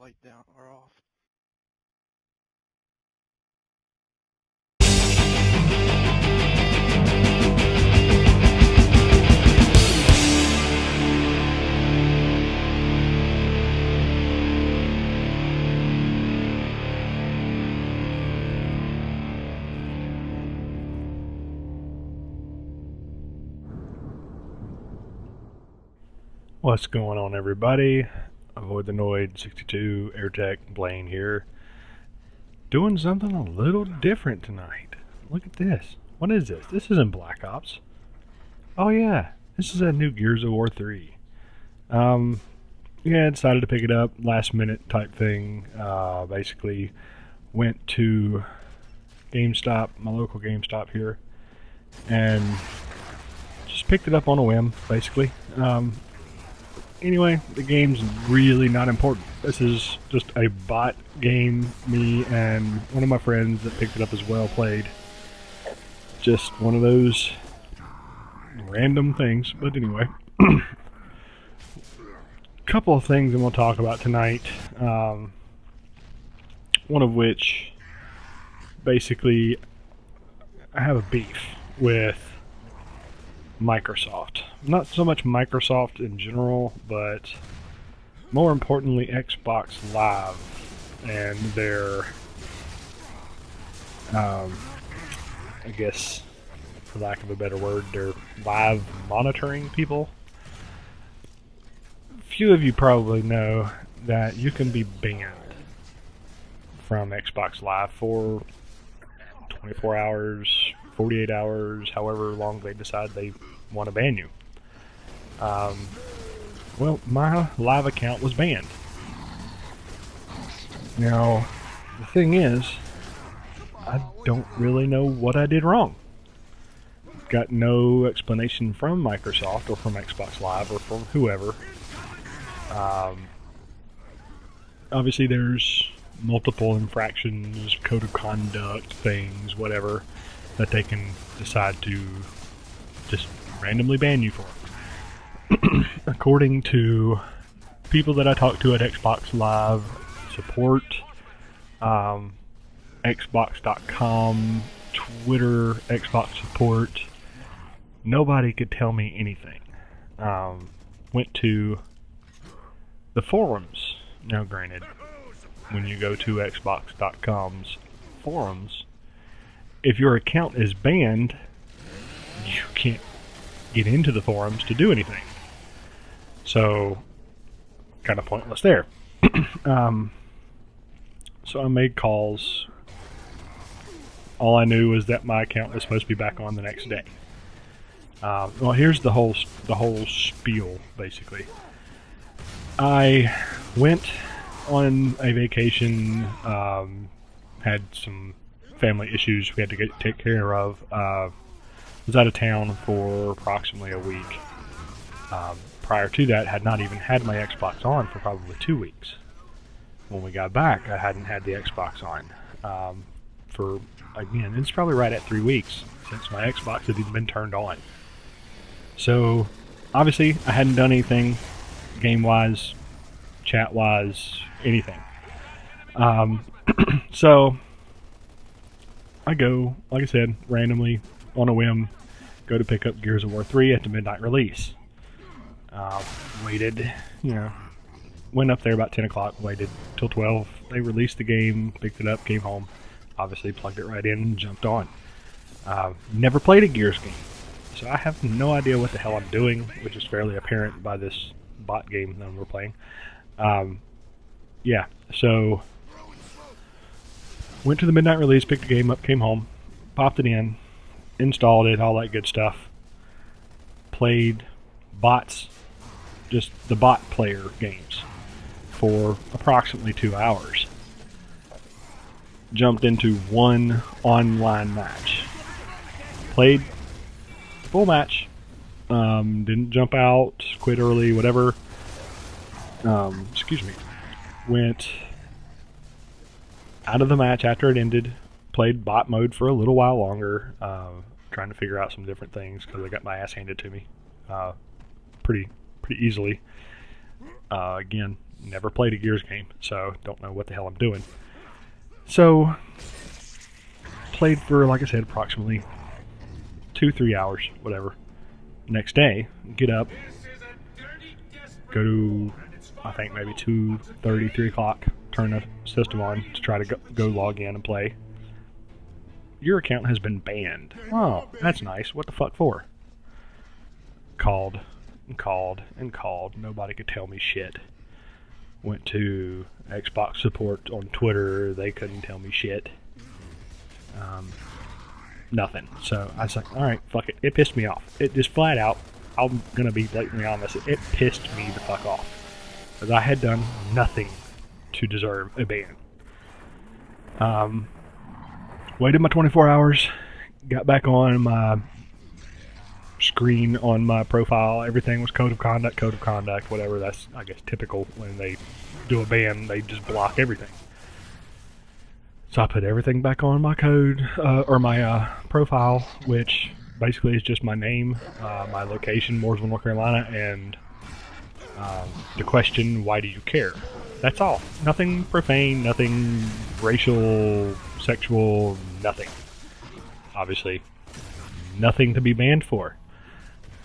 light down or off. What's going on, everybody? Avoid the Noid 62 AirTech Blaine here. Doing something a little different tonight. Look at this. What is this? This isn't Black Ops. Oh yeah, this is a new Gears of War 3. Yeah, I decided to pick it up, last minute type thing. Basically went to GameStop, my local GameStop here, and just picked it up on a whim, basically. Anyway, the game's really not important. This is just a bot game me and one of my friends that picked it up as well played. Just one of those random things, but anyway. Couple of things I'm going to talk about tonight. One of which, basically, I have a beef with Microsoft. Not so much Microsoft in general, but more importantly Xbox Live and their, I guess, for lack of a better word, their live monitoring people. Few of you probably know that you can be banned from Xbox Live for 24 hours, 48 hours, however long they decide they want to ban you. Well, my live account was banned. Now, the thing is, I don't really know what I did wrong. Got no explanation from Microsoft or from Xbox Live or from whoever. Obviously there's multiple infractions, code of conduct, things, whatever, that they can decide to just randomly ban you for. According to people that I talked to at Xbox Live support, Xbox.com, Twitter, Xbox support, nobody could tell me anything. Went to the forums. Now granted, when you go to Xbox.com's forums, if your account is banned, you can't get into the forums to do anything. So, kind of pointless there. So I made calls. All I knew was that my account was supposed to be back on the next day. Well, here's the whole spiel, basically. I went on a vacation, had some family issues we had to take care of. Was out of town for approximately a week. Prior to that, had not even had my Xbox on for probably 2 weeks. When we got back, I hadn't had the Xbox on for, again, it's probably right at 3 weeks since my Xbox had even been turned on. So, obviously, I hadn't done anything game-wise, chat-wise, anything. So, I go, like I said, randomly, on a whim, go to pick up Gears of War 3 at the midnight release. Waited, went up there about 10 o'clock, waited till 12. They released the game, picked it up, came home, obviously plugged it right in and jumped on. Never played a Gears game, so I have no idea what the hell I'm doing, which is fairly apparent by this bot game that we're playing. Yeah, so went to the midnight release, picked the game up, came home, popped it in, installed it, all that good stuff. Played bots, just the bot player games, for approximately 2 hours. Jumped into one online match. Played full match. Didn't jump out, quit early, whatever. Excuse me. Went out of the match after it ended. Played bot mode for a little while longer, trying to figure out some different things because I got my ass handed to me pretty easily. Again, Never played a Gears game, so don't know what the hell I'm doing. So, played for, like I said, approximately 2-3 hours, whatever. Next day, get up, go to, I think maybe 2:30, 3 o'clock, turn the system on to try to go log in and play. Your account has been banned. Oh, that's nice. What the fuck for? Called and called and called. Nobody could tell me shit. Went to Xbox support on Twitter. They couldn't tell me shit. Nothing. So I was like, alright, fuck it. It pissed me off. It just flat out, I'm going to be blatantly honest, it pissed me the fuck off. Because I had done nothing to deserve a ban. Waited my 24 hours. Got back on my screen on my profile. Everything was code of conduct, whatever. That's, I guess, typical when they do a ban. They just block everything. So I put everything back on my code, or my profile, which basically is just my name, my location, Mooresville, North Carolina, and the question, why do you care? That's all. Nothing profane, nothing racial, sexual, nothing. Obviously, nothing to be banned for.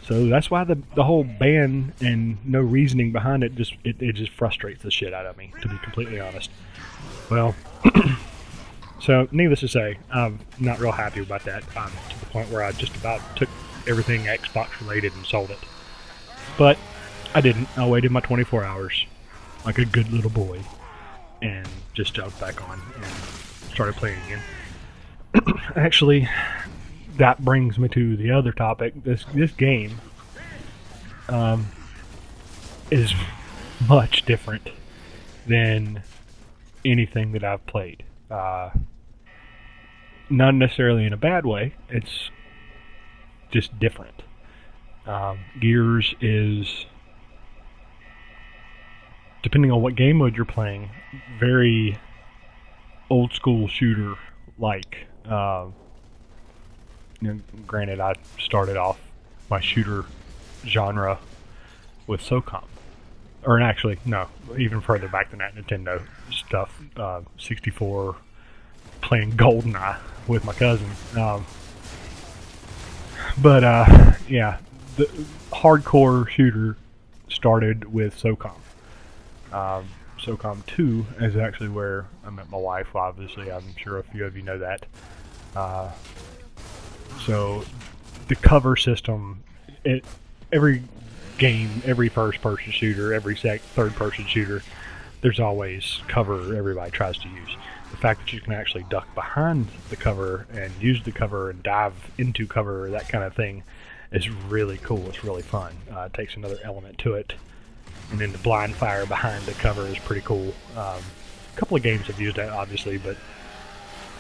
So that's why the whole ban and no reasoning behind it it just frustrates the shit out of me, to be completely honest. Well, so needless to say, I'm not real happy about that. To the point where I just about took everything Xbox related and sold it. But I didn't. I waited my 24 hours like a good little boy and just jumped back on and started playing again. Actually, that brings me to the other topic. This game is much different than anything that I've played. Not necessarily in a bad way. It's just different. Gears is, depending on what game mode you're playing, very old school shooter like. Granted, I started off my shooter genre with Socom. Or actually, no, even further back than that, Nintendo stuff. 64, playing GoldenEye with my cousin. Yeah, the hardcore shooter started with Socom. Socom 2 is actually where I met my wife, obviously. I'm sure a few of you know that. So the cover system, every game, every first-person shooter, every third-person shooter, there's always cover everybody tries to use. The fact that you can actually duck behind the cover and use the cover and dive into cover, that kind of thing, is really cool. It's really fun. It takes another element to it. And then the blind fire behind the cover is pretty cool. A couple of games have used that, obviously, but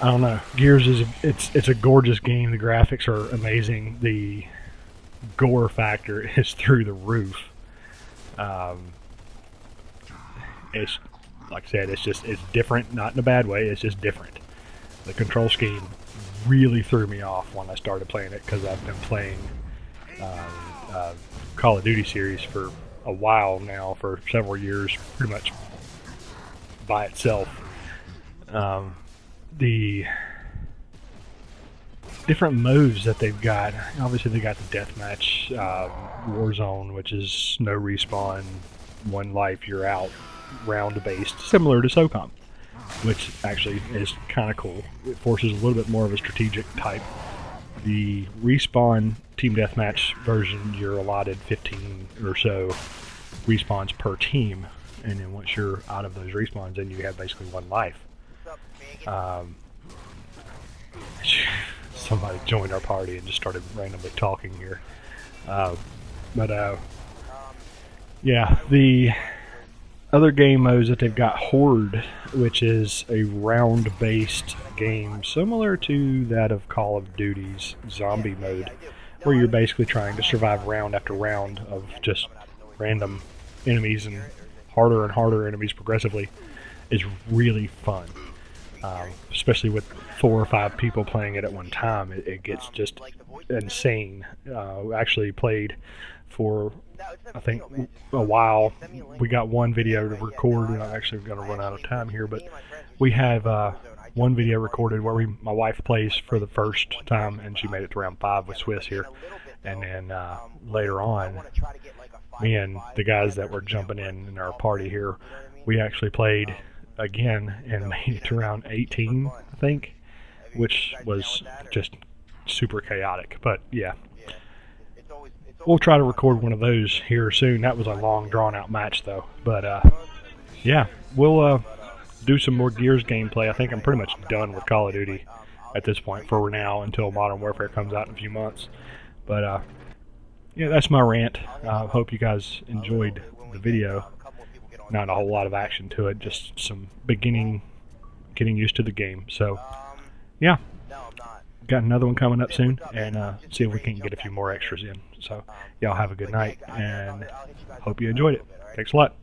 I don't know. Gears it's a gorgeous game. The graphics are amazing. The gore factor is through the roof. It's, like I said, it's different, not in a bad way. It's just different. The control scheme really threw me off when I started playing it, because I've been playing Call of Duty series for a while now, for several years, pretty much by itself. The different moves that they've got, obviously they got the deathmatch, Warzone, which is no respawn, one life, you're out, round based, similar to Socom, which actually is kind of cool. It forces a little bit more of a strategic type. The respawn team deathmatch version, you're allotted 15 or so respawns per team, and then once you're out of those respawns, then you have basically one life. Somebody joined our party and just started randomly talking here. Yeah, the other game modes that they've got, Horde, which is a round-based game similar to that of Call of Duty's zombie mode, where you're basically trying to survive round after round of just random enemies and harder enemies progressively, is really fun. Especially with 4 or 5 people playing it at one time, it gets just insane. We actually played for, I think, a while. We got one video to record, and I'm actually going to run out of time here, but we have one video recorded where my wife plays for the first time, and she made it to round 5 with Swiss here. And then later on, me and the guys that were jumping in our party here, we actually played again and made it to round 18, I think, which was just super chaotic. But yeah, we'll try to record one of those here soon. That was a long, drawn-out match, though. But yeah, we'll do some more Gears gameplay. I think I'm pretty much done with Call of Duty at this point for now until Modern Warfare comes out in a few months. But yeah, that's my rant. I hope you guys enjoyed the video. Not a whole lot of action to it, just some getting used to the game. So yeah, got another one coming up soon, and see if we can get a few more extras in. So y'all have a good night, and hope you enjoyed it. Thanks a lot.